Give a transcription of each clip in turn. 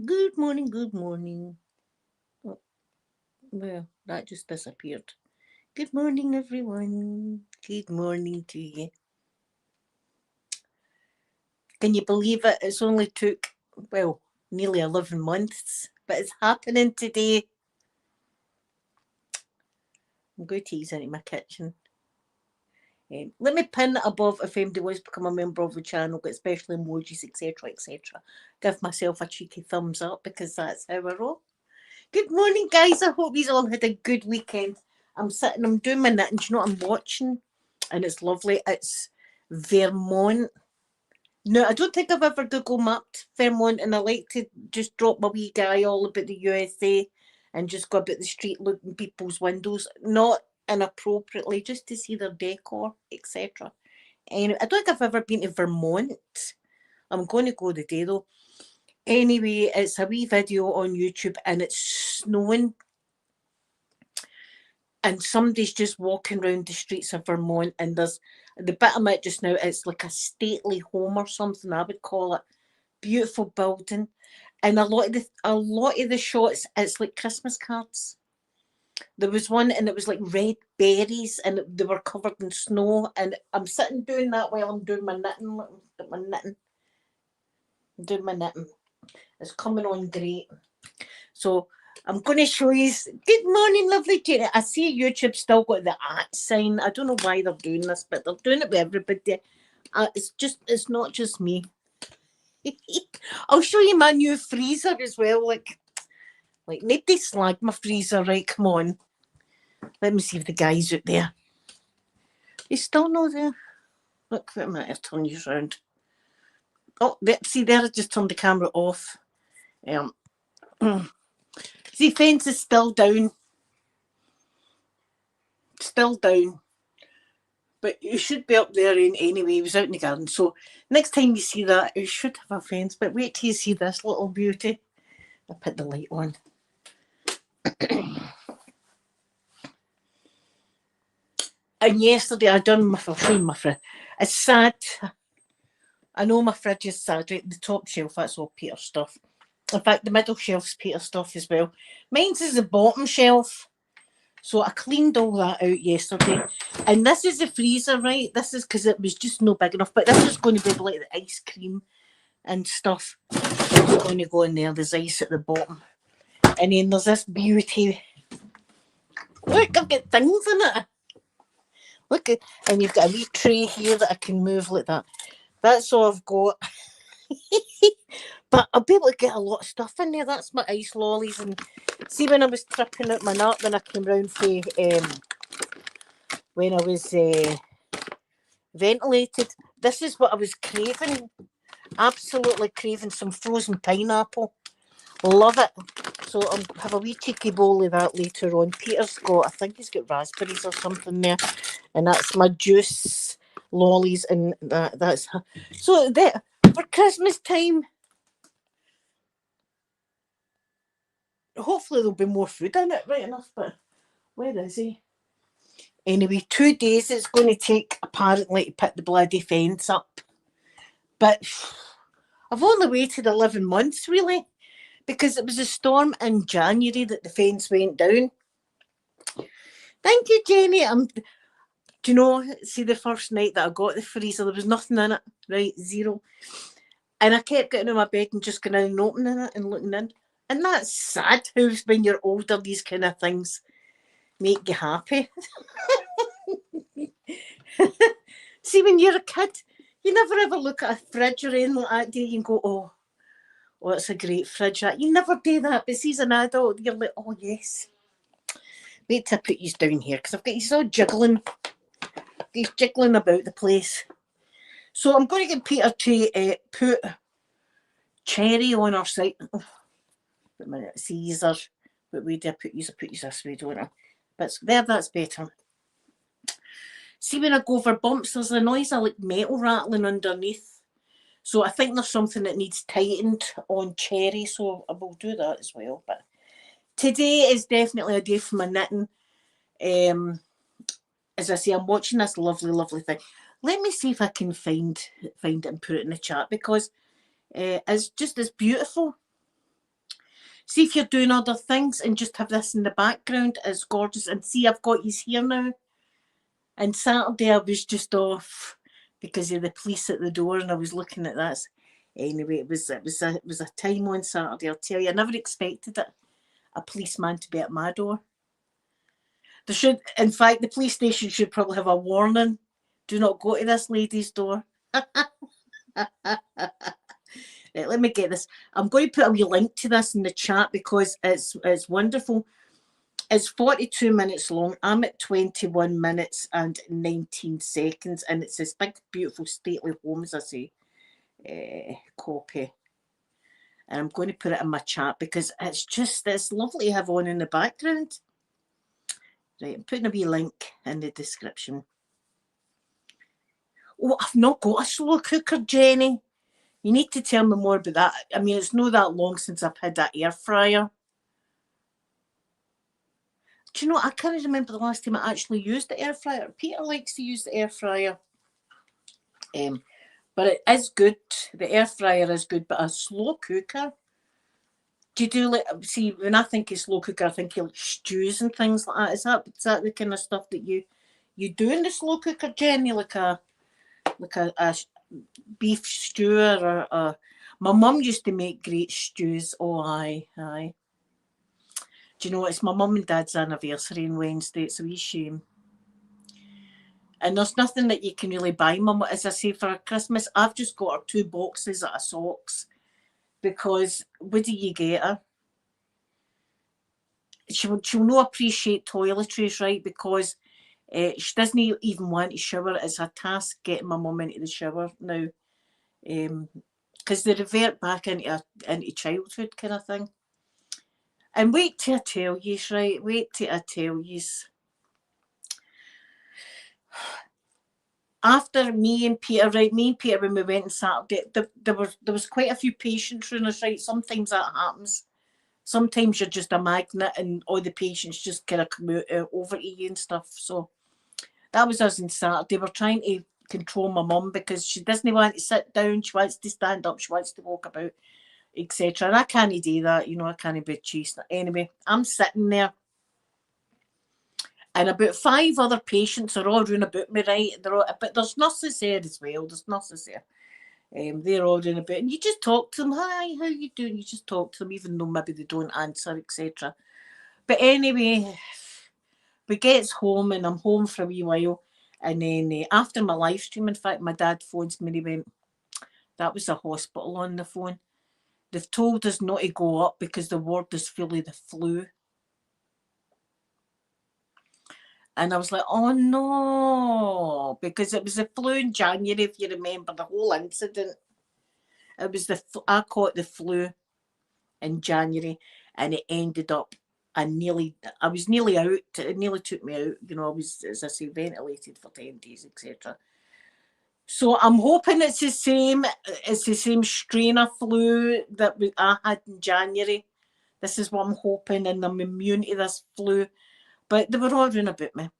Good morning, good morning. Oh, well, that just disappeared. Good morning, everyone. Good morning to you. Can you believe it? It's only took, well, nearly 11 months, but it's happening today. I'm going to ease into my kitchen. Let me pin above if anybody wants to become a member of the channel, get special emojis, etc. etc. Give myself a cheeky thumbs up because that's how I roll. Good morning, guys. I hope you all had a good weekend. I'm doing my knitting. Do you know what I'm watching? And it's lovely. It's Vermont. No, I don't think I've ever Google mapped Vermont, and I like to just drop my wee guy all about the USA and just go about the street looking people's windows, not inappropriately, just to see their decor, etc. Anyway, I don't think I've ever been to Vermont. I'm going to go today though. Anyway, it's a wee video on YouTube and it's snowing and somebody's just walking around the streets of Vermont and there's the bit I'm at just now, it's like a stately home or something, I would call it. Beautiful building. And a lot of the shots, it's like Christmas cards. There was one and it was like red berries and they were covered in snow. And I'm sitting doing that while I'm doing my knitting. I'm doing my knitting. It's coming on great. So I'm going to show you. Good morning, lovely Jenny. I see YouTube still got the @ sign. I don't know why they're doing this, but they're doing it with everybody. It's not just me. I'll show you my new freezer as well. Like nobody slag my freezer, right? Come on. Let me see if the guy's out there. He's still not there. Look, wait a minute, I'll turn you around. Oh, see there, I just turned the camera off. See, fence is still down. Still down. But you should be up there anyway. He was out in the garden. So next time you see that, you should have a fence. But wait till you see this little beauty. I put the light on. And yesterday I done my fridge. It's sad. I know my fridge is sad. Right, the top shelf, that's all Peter stuff. In fact, the middle shelf's Peter stuff as well. Mine's is the bottom shelf. So I cleaned all that out yesterday. And this is the freezer, right? This is because it was just no big enough. But this is going to be like the ice cream and stuff. It's going to go in there. There's ice at the bottom. And then there's this beauty. Look, I've got things in it. Look, and you've got a wee tray here that I can move like that. That's all I've got. But I'll be able to get a lot of stuff in there. That's my ice lollies. And see, when I was tripping out my nut when I came round for when I was ventilated, this is what I was craving. Absolutely craving some frozen pineapple. Love it. So I'll have a wee cheeky bowl of that later on. Peter's got, I think he's got raspberries or something there. And that's my juice lollies and that's so that for Christmas time. Hopefully there'll be more food in it, right enough, but where is he? Anyway, 2 days it's going to take apparently to put the bloody fence up. But I've only waited 11 months really, because it was a storm in January that the fence went down. Thank you, Jenny. Do you know, see the first night that I got the freezer, there was nothing in it, right? Zero. And I kept getting in my bed and just going in and opening it and looking in. And that's sad how when you're older, these kind of things make you happy. See, when you're a kid, you never ever look at a fridge or anything like that, do you? And go, oh, it's a great fridge. You never do that. But see, as an adult, you're like, oh, yes. Wait till I put you down here, because I've got you all jiggling. He's jiggling about the place. So I'm going to get Peter to put cherry on our site. Oh, wait a minute, Caesar. But where do I put you? I put you this way, don't I? But there, that's better. See, when I go over bumps, there's a noise of like metal rattling underneath. So I think there's something that needs tightened on cherry, so I will do that as well. But today is definitely a day for my knitting. As I say, I'm watching this lovely, lovely thing. Let me see if I can find it and put it in the chat, because is just as beautiful. See if you're doing other things and just have this in the background. It's gorgeous. And see, I've got yous here now. And Saturday I was just off because of the police at the door, and I was looking at that. Anyway, it was a time on Saturday. I'll tell you, I never expected it. A policeman to be at my door. There should, in fact, the police station should probably have a warning: do not go to this lady's door. Right, let me get this. I'm going to put a wee link to this in the chat because it's wonderful. It's 42 minutes long. I'm at 21 minutes and 19 seconds, and it's this big, beautiful, stately home, as I say. Copy. And I'm going to put it in my chat because it's lovely to have on in the background. Right, I'm putting a wee link in the description. Oh, I've not got a slow cooker, Jenny. You need to tell me more about that. I mean, it's not that long since I've had that air fryer. Do you know, I can't remember the last time I actually used the air fryer. Peter likes to use the air fryer. But it is good. The air fryer is good, but a slow cooker. Do you do, like, see, when I think of slow cooker, I think of like stews and things like that. Is that the kind of stuff that you do in the slow cooker, Jenny? Like a beef stew or a... My mum used to make great stews. Oh, aye. Do you know, it's my mum and dad's anniversary on Wednesday. It's a wee shame. And there's nothing that you can really buy, Mum. As I say, for Christmas, I've just got her 2 boxes of socks because what do you get her? She'll not appreciate toiletries, right? Because she doesn't even want to shower. It's a task getting my mum into the shower now. Because they revert back into childhood kind of thing. And wait till I tell yous, right? Wait till I tell yous. After me and Peter, when we went on Saturday, there was quite a few patients around us, right? Sometimes that happens. Sometimes you're just a magnet and all the patients just kind of come out over to you and stuff. So that was us on Saturday. We're trying to control my mum because she doesn't want to sit down. She wants to stand up. She wants to walk about, etc. And I can't do that. You know, I can't be chasing it. Anyway, I'm sitting there. And about 5 other patients are all round about me, right? But there's nurses there as well. There's nurses there. They're all round about. And you just talk to them. Hi, how you doing? You just talk to them, even though maybe they don't answer, etc. But anyway, we get home and I'm home for a wee while. And then after my live stream, in fact, my dad phones me and he went, that was the hospital on the phone. They've told us not to go up because the ward is full of the flu. And I was like, oh no, because it was the flu in January, if you remember the whole incident. It was I caught the flu in January and it ended up, I was nearly out. It nearly took me out. You know, I was, as I say, ventilated for 10 days, etc. So I'm hoping it's the same strain of flu that I had in January. This is what I'm hoping, and I'm immune to this flu. But they were all round about me.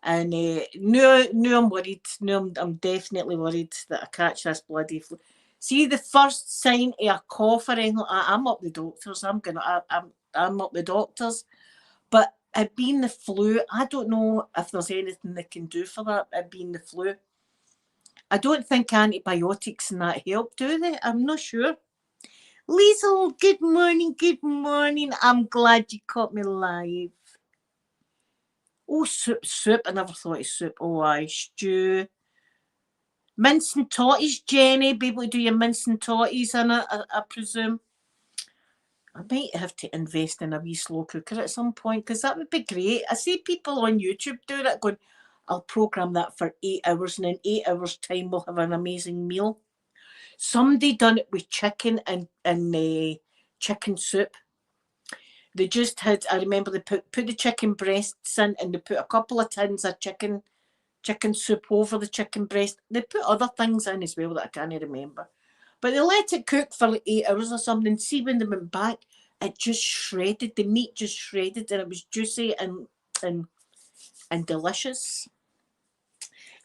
And now I'm worried. Now I'm definitely worried that I catch this bloody flu. See, the first sign of a cough or anything, I'm up the doctors. I'm up the doctors. But it being the flu, I don't know if there's anything they can do for that. It being the flu, I don't think antibiotics and that help, do they? I'm not sure. Liesl, good morning, good morning. I'm glad you caught me live. Oh, soup. I never thought of soup. Oh, aye, stew. Mince and totties, Jenny. Be able to do your mince and totties in it, I presume. I might have to invest in a wee slow cooker at some point because that would be great. I see people on YouTube doing it going, I'll program that for 8 hours and in 8 hours' time we'll have an amazing meal. Somebody done it with chicken and chicken soup. They just had, I remember they put the chicken breasts in and they put a couple of tins of chicken soup over the chicken breast. They put other things in as well that I can't remember. But they let it cook for like 8 hours or something. See, when they went back, it just shredded. The meat just shredded and it was juicy and delicious.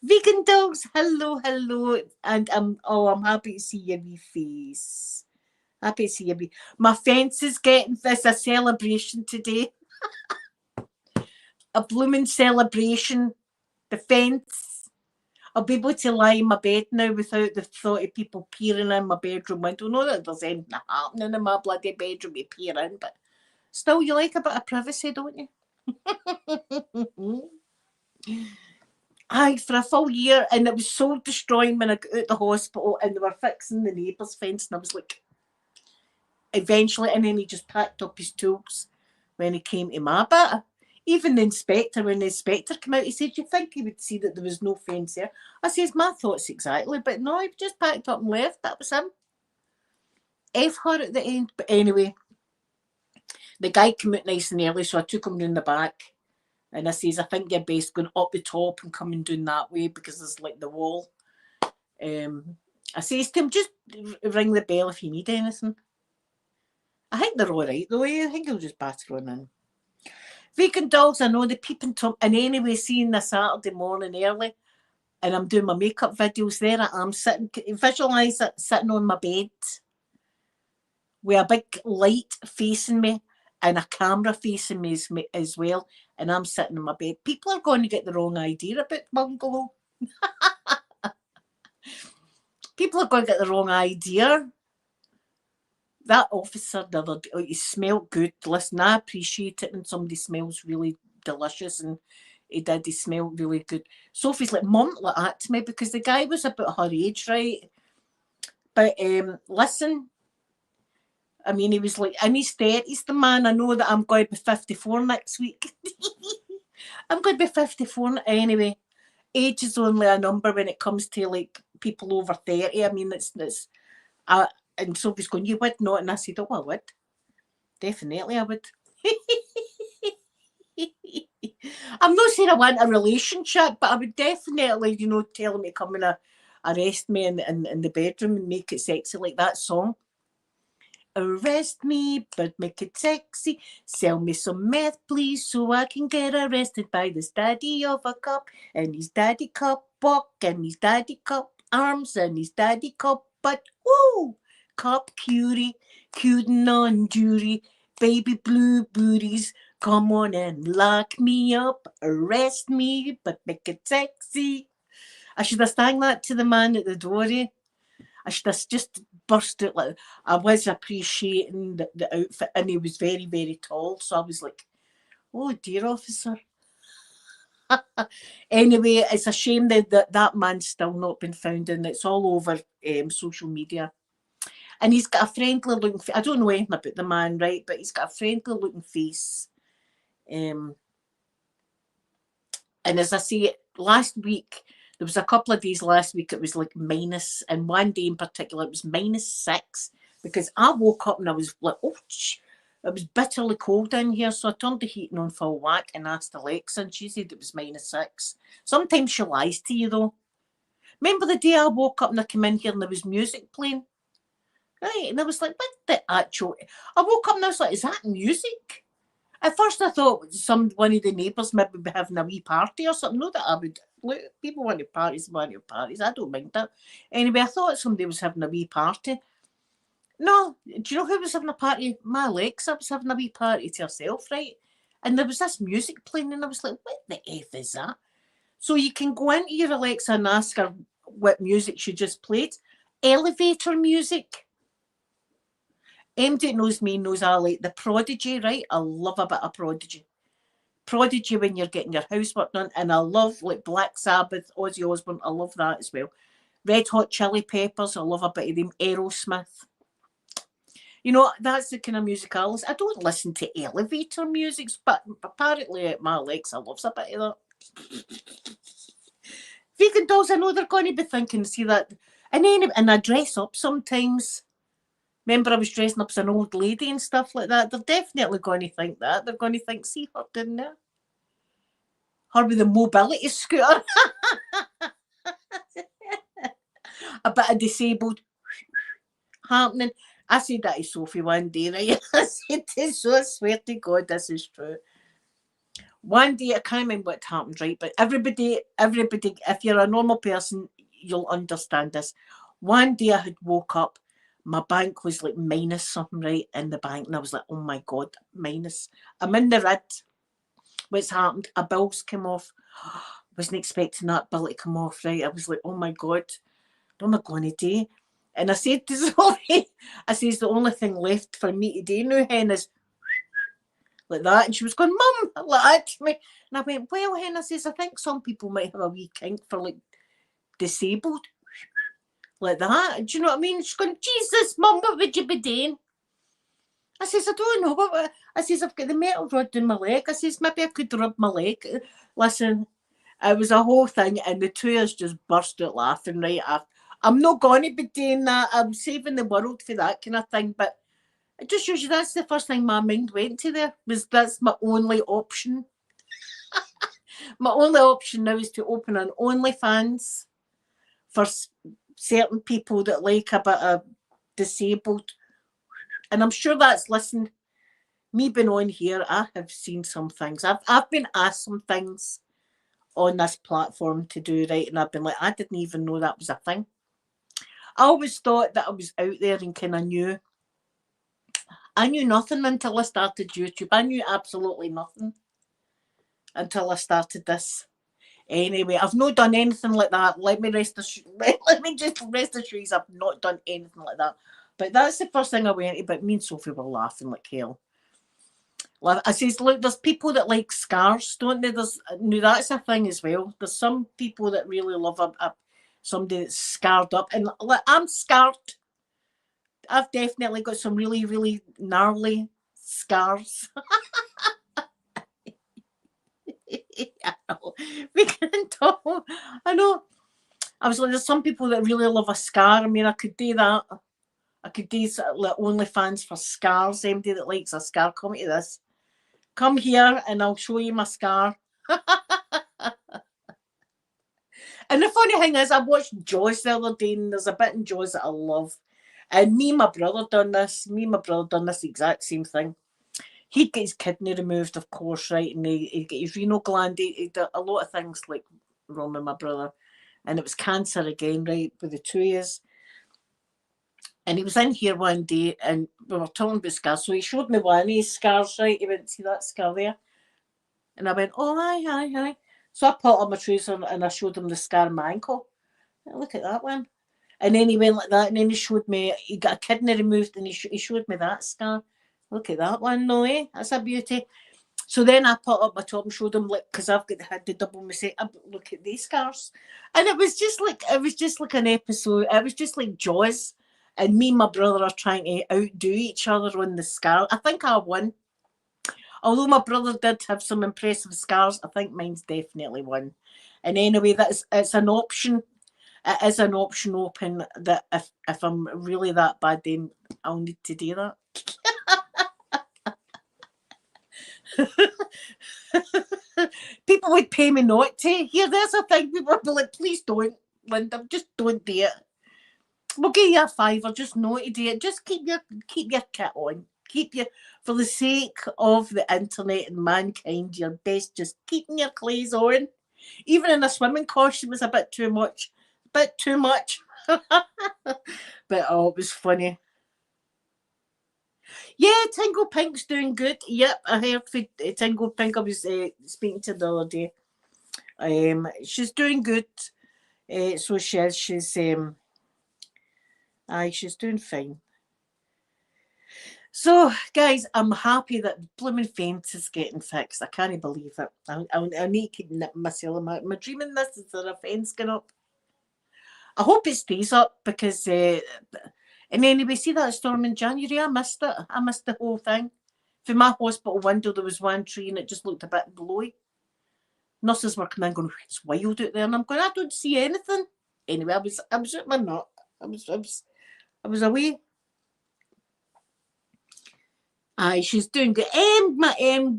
Vegan dogs, hello, hello. And I'm happy to see your wee face. Happy to see your wee. My fence is getting this a celebration today. A blooming celebration. The fence. I'll be able to lie in my bed now without the thought of people peering in my bedroom window. Not that there's anything happening in my bloody bedroom you peer in, but still you like a bit of privacy, don't you? Aye, for a full year, and it was soul destroying when I got out the hospital and they were fixing the neighbour's fence, and I was like, eventually, and then he just packed up his tools when he came to my bit. Even the inspector, when the inspector came out, he said, "You think he would see that there was no fence there?" I says, "My thoughts exactly, but no, he just packed up and left. That was him." F her at the end, but anyway, the guy came out nice and early, so I took him round the back. And I says, "I think you're best going up the top and coming down that way because there's like the wall." I says to him, "Just ring the bell if you need anything." I think they're all right though. I think he'll just batter on in. Vegan dogs, I know the peeping Tom. And anyway, seeing the Saturday morning early, and I'm doing my makeup videos there. I'm sitting, visualise it, sitting on my bed with a big light facing me and a camera facing me as well. And I'm sitting in my bed. People are going to get the wrong idea about bungalow. People are going to get the wrong idea. That officer the other day, he smelled good. Listen, I appreciate it when somebody smells really delicious, and he did. He smelled really good. Sophie's like, "Mum, like that to me," because the guy was about her age, right? But listen, I mean, he was like in his 30s, the man. I know that I'm going to be 54 next week. I'm going to be 54 anyway. Age is only a number when it comes to like people over 30. I mean, it's and Sophie's going, "You would not," and I said, "Oh, I would. Definitely, I would." I'm not saying I want a relationship, but I would definitely, tell him to come and arrest me in the bedroom and make it sexy like that song. Arrest me, but make it sexy. Sell me some meth, please, so I can get arrested by this daddy of a cop and his daddy cop walk and his daddy cop arms and his daddy cop butt. Woo! Cop cutie, cutin' on jury, baby blue booties. Come on and lock me up, arrest me, but make it sexy. I should have sang that to the man at the door. I should have just burst out like I was appreciating the outfit, and he was very, very tall. So I was like, "Oh dear, officer." Anyway, it's a shame that man's still not been found, and it's all over social media. And he's got a friendly looking face. I don't know anything about the man, right? But he's got a friendly looking face. And as I say, last week, there was a couple of days last week, it was like minus, and one day in particular, it was -6 because I woke up and I was like, "Oh, it was bitterly cold in here." So I turned the heating on full whack and asked Alexa, and she said it was -6. Sometimes she lies to you though. Remember the day I woke up and I came in here and there was music playing? Right, and I was like, "What the actual?" I woke up and I was like, "Is that music?" At first, I thought one of the neighbours maybe be having a wee party or something. Not that I would. Look, people want to parties, parties. I don't mind that. Anyway, I thought somebody was having a wee party. No, do you know who was having a party? My Alexa was having a wee party to herself, right? And there was this music playing, and I was like, "What the F is that?" So you can go into your Alexa and ask her what music she just played. Elevator music. Anybody that knows me knows I like the Prodigy, right? I love a bit of Prodigy. Prodigy when you're getting your housework done, and I love like Black Sabbath, Ozzy Osbourne. I love that as well. Red Hot Chili Peppers. I love a bit of them. Aerosmith. That's the kind of music I listen. I don't listen to elevator music, but apparently my Alexa loves a bit of that. Vegan dolls, I know they're going to be thinking, see that, and I dress up sometimes. Remember, I was dressing up as an old lady and stuff like that. They're definitely going to think that. They're going to think, "See her down there? Her with the mobility scooter." A bit of disabled happening. I said that to Sophie one day, right? I said this, so I swear to God, this is true. One day, I can't remember what happened, right? But everybody, if you're a normal person, you'll understand this. One day I had woke up, my bank was like minus something, right, in the bank. And I was like, oh my God, minus. I'm in the red. What's happened? A bill's come off. Wasn't expecting that bill to come off, right? I was like, oh my God, what am I going to do? And I said to Zoe, I says, the only thing left for me to do now, hen, is like that. And she was going, Mum, like that to me. And I went, well, hen, I says, I think some people might have a wee kink for like disabled. Like that. Do you know what I mean? She's going, Jesus, Mum, what would you be doing? I says, I don't know. I says, I've got the metal rod in my leg. I says, maybe I could rub my leg. Listen, it was a whole thing, and the two of us just burst out laughing right after. I'm not going to be doing that. I'm saving the world for that kind of thing. But it just shows you that's the first thing my mind went to there, was that's my only option. My only option now is to open an OnlyFans for certain people that like a bit of disabled. And I'm sure that's, listen, me being on here, I have seen some things. I've been asked some things on this platform to do, right? And I've been like, I didn't even know that was a thing. I always thought that I was out there and kind of knew. I knew nothing until I started YouTube. I knew absolutely nothing until I started this. Anyway, I've not done anything like that. Let me just rest assured I've not done anything like that. But that's the first thing I went to. But me and Sophie were laughing like hell. I says, look, there's people that like scars, don't they? That's a thing as well. There's some people that really love somebody that's scarred up. And like, I'm scarred. I've definitely got some really, really gnarly scars. I know. We can talk. I know. I was like, there's some people that really love a scar. I mean, I could do that. I could do like OnlyFans for scars. Anybody that likes a scar, come to this. Come here and I'll show you my scar. And the funny thing is, I watched Jaws the other day, and there's a bit in Jaws that I love. And me and my brother done this. Me and my brother done this exact same thing. He'd get his kidney removed, of course, right? And he'd get his renal gland. He'd done a lot of things like wrong with my brother. And it was cancer again, right, with the 2 years. And he was in here one day and we were talking about scars. So he showed me one of his scars, right? He went, see that scar there? And I went, oh, aye. So I put on my trousers and I showed him the scar on my ankle. Look at that one. And then he went like that, and then he showed me, he got a kidney removed, and he showed me that scar. Look at that one, no way, that's a beauty. So then I put up my top and showed him, like, because I've had to double my set up, look at these scars. And it was just like an episode, it was just like Jaws. And me and my brother are trying to outdo each other on the scar. I think I won. Although my brother did have some impressive scars, I think mine's definitely won. And anyway, it's an option. It is an option open that if I'm really that bad, then I'll need to do that. People would pay me not to. Here, there's a thing. People would be like, please don't, Linda, just don't do it. We'll give you a fiver, just not to do it. Just keep your kit on. For the sake of the internet and mankind, your best just keeping your clothes on. Even in a swimming costume was a bit too much. But oh, it was funny. Yeah, Tingle Pink's doing good. Yep, I heard for Tingle Pink. I was speaking to the other day. She's doing good. So she is. She's doing fine. So, guys, I'm happy that the blooming fence is getting fixed. I can't believe it. I need to keep nipping myself. Am I dreaming this? Is there a fence going up? I hope it stays up because, and anyway, see that storm in January? I missed it. I missed the whole thing. From my hospital window, there was one tree and it just looked a bit blowy. Nurses were coming in going, it's wild out there. And I'm going, I don't see anything. Anyway, I was at my nut. I was away. Aye, she's doing good.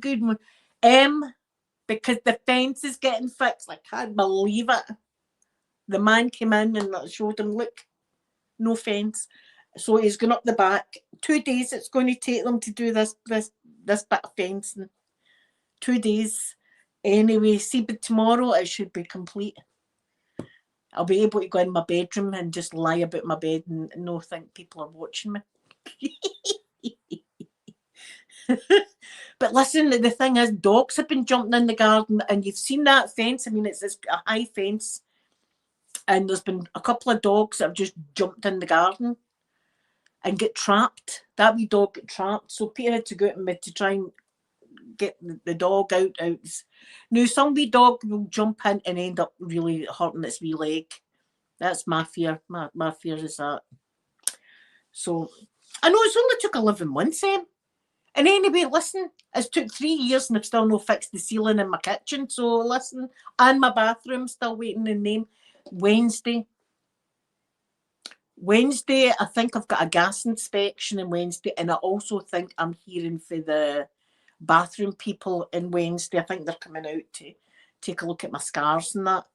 Good one. Because the fence is getting fixed. I can't believe it. The man came in and showed him, look, no fence. So he's going up the back. 2 days it's going to take them to do this bit of fencing. 2 days. Anyway, see, but tomorrow it should be complete. I'll be able to go in my bedroom and just lie about my bed and no think people are watching me. But listen, the thing is, dogs have been jumping in the garden, and you've seen that fence. I mean, it's a high fence, and there's been a couple of dogs that have just jumped in the garden and get trapped. That wee dog got trapped, so Peter had to go out and to try and get the dog out. Now, some wee dog will jump in and end up really hurting its wee leg. That's my fear. My fear is that. So, I know it's only took 11 months, And anyway, listen, it's took 3 years and I've still not fixed the ceiling in my kitchen. So listen, and my bathroom still waiting in name. Wednesday, I think I've got a gas inspection on Wednesday, and I also think I'm hearing for the bathroom people in Wednesday. I think they're coming out to take a look at my scars and that.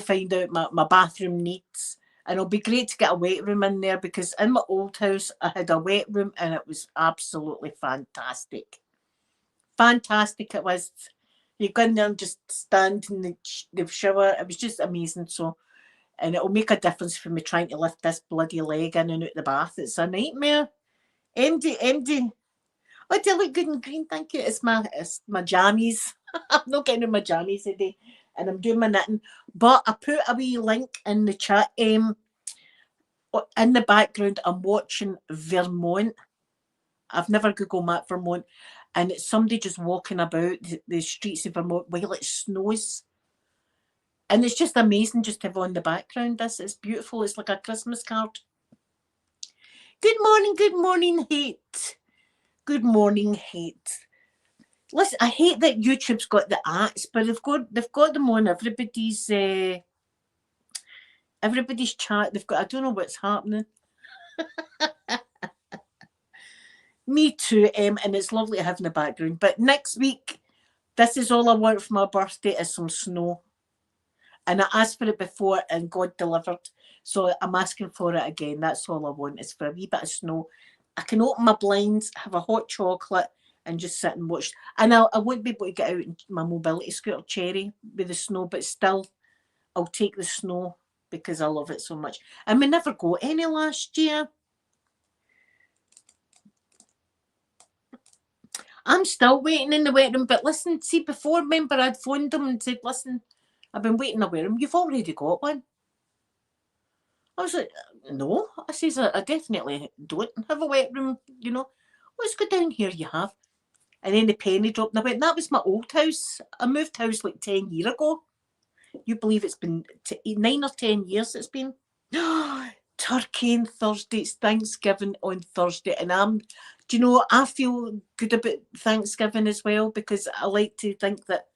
Find out my bathroom needs. And it'll be great to get a wet room in there, because in my old house I had a wet room and it was absolutely fantastic. Fantastic it was. You go in there and just stand in the shower. It was just amazing. So, and it'll make a difference for me trying to lift this bloody leg in and out the bath. It's a nightmare. MD. Oh, do I look good and green? Thank you. It's my jammies. I'm not getting in my jammies today, and I'm doing my knitting. But I put a wee link in the chat. In the background, I'm watching Vermont. I've never Googled map Vermont, and it's somebody just walking about the streets of Vermont while it snows. And it's just amazing just to have on the background. It's beautiful. It's like a Christmas card. Good morning, hate. Good morning, hate. Listen, I hate that YouTube's got the ads, but they've got them on everybody's chat. They've got, I don't know what's happening. Me too, and it's lovely to have in the background. But next week, this is all I want for my birthday is some snow. And I asked for it before and God delivered. So I'm asking for it again. That's all I want, is for a wee bit of snow. I can open my blinds, have a hot chocolate, and just sit and watch. And I won't be able to get out in my mobility scooter Cherry with the snow, but still, I'll take the snow because I love it so much. And we never got any last year. I'm still waiting in the wet room. But listen, see, before, remember, I'd phoned them and said, listen, I've been waiting in a wet room. You've already got one. I was like, no. I says, I definitely don't have a wet room, Let's go down here, you have. And then the penny dropped, and I went, that was my old house. I moved house like 10 years ago. You believe it's been 9 or 10 years it's been? Turkey on Thursday. It's Thanksgiving on Thursday. And I feel good about Thanksgiving as well, because I like to think that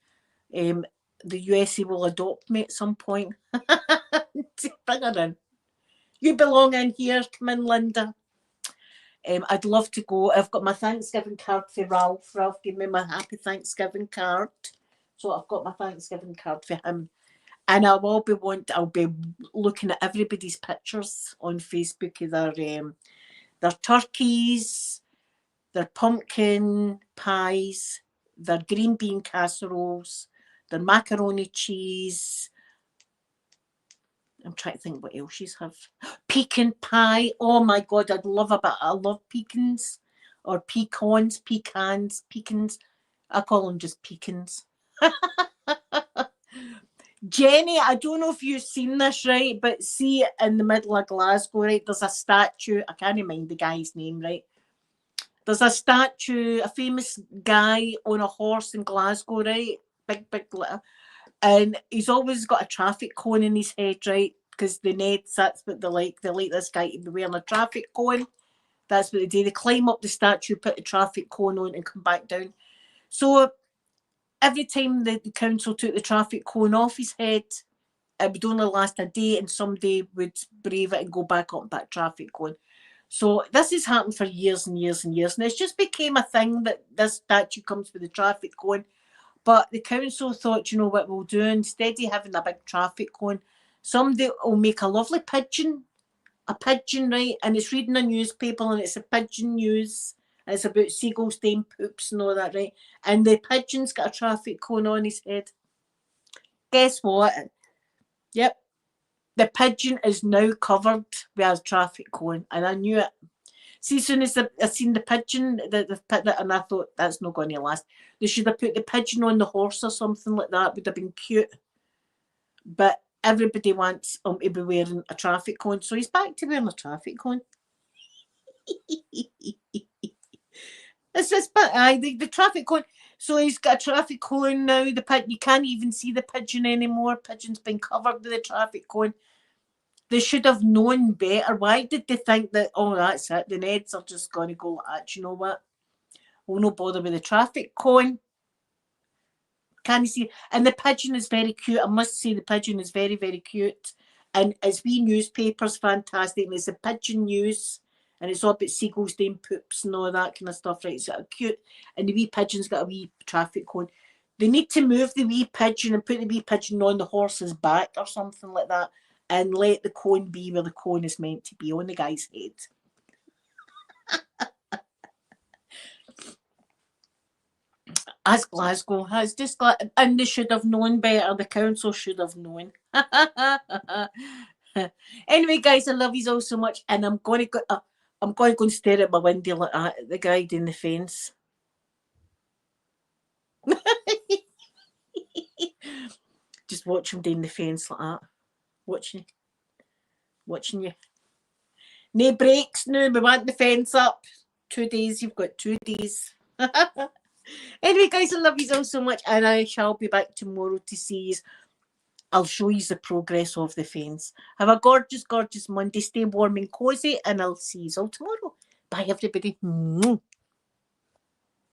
the USA will adopt me at some point. Bring her in. You belong in here. Come in, Linda. I'd love to go. I've got my Thanksgiving card for Ralph. Ralph gave me my happy Thanksgiving card. So I've got my Thanksgiving card for him. And I'll be looking at everybody's pictures on Facebook of their turkeys, their pumpkin pies, their green bean casseroles, their macaroni cheese. I'm trying to think what else you have. Pecan pie. Oh my God, I love pecans or pecans. I call them just pecans. Jenny, I don't know if you've seen this, right? But see, in the middle of Glasgow, right, there's a statue. I can't mind the guy's name, right? There's a statue, a famous guy on a horse in Glasgow, right? Big, little. And he's always got a traffic cone in his head, right? Because the Neds, that's what they like. They like this guy to be wearing a traffic cone. That's what they do. They climb up the statue, put the traffic cone on, and come back down. So every time the council took the traffic cone off his head, it would only last a day, and somebody would brave it and go back up that traffic cone. So this has happened for years and years and years, and it's just became a thing that this statue comes with the traffic cone. But the council thought, you know what we'll do? Instead of having a big traffic cone, somebody will make a lovely pigeon, right? And it's reading a newspaper, and it's a pigeon news, It's about seagull stain poops and all that, right? And the pigeon's got a traffic cone on his head. Guess what? Yep. The pigeon is now covered with a traffic cone, and I knew it. See, as soon as I seen the pigeon, and I thought that's not going to last. They should have put the pigeon on the horse or something like that. Would have been cute. But everybody wants him to be wearing a traffic cone, so he's back to wearing a traffic cone. It's just, but the traffic cone. So he's got a traffic cone now. You can't even see the pigeon anymore. Pigeon's been covered with the traffic cone. They should have known better. Why did they think that, oh, that's it, the Neds are just going to go like that? You know what? We'll no bother with the traffic cone. Can you see? And the pigeon is very cute. I must say the pigeon is very, very cute. And it's wee newspapers, fantastic. And it's the pigeon news. And it's all about seagulls doing poops and all that kind of stuff, right? It's cute. And the wee pigeon's got a wee traffic cone. They need to move the wee pigeon and put the wee pigeon on the horse's back or something like that, and let the cone be where the cone is meant to be, on the guy's head. As Glasgow has just got, and they should have known better. The council should have known. Anyway, guys, I love you all so much, and I'm going to go. I'm going to go and stare at my window like that at the guy doing the fence. Just watch him doing the fence like that. Watching you. No breaks now. We want the fence up. 2 days. You've got 2 days. Anyway, guys, I love you all so much, and I shall be back tomorrow to see you. I'll show you the progress of the fence. Have a gorgeous, gorgeous Monday. Stay warm and cozy, and I'll see you all tomorrow. Bye, everybody.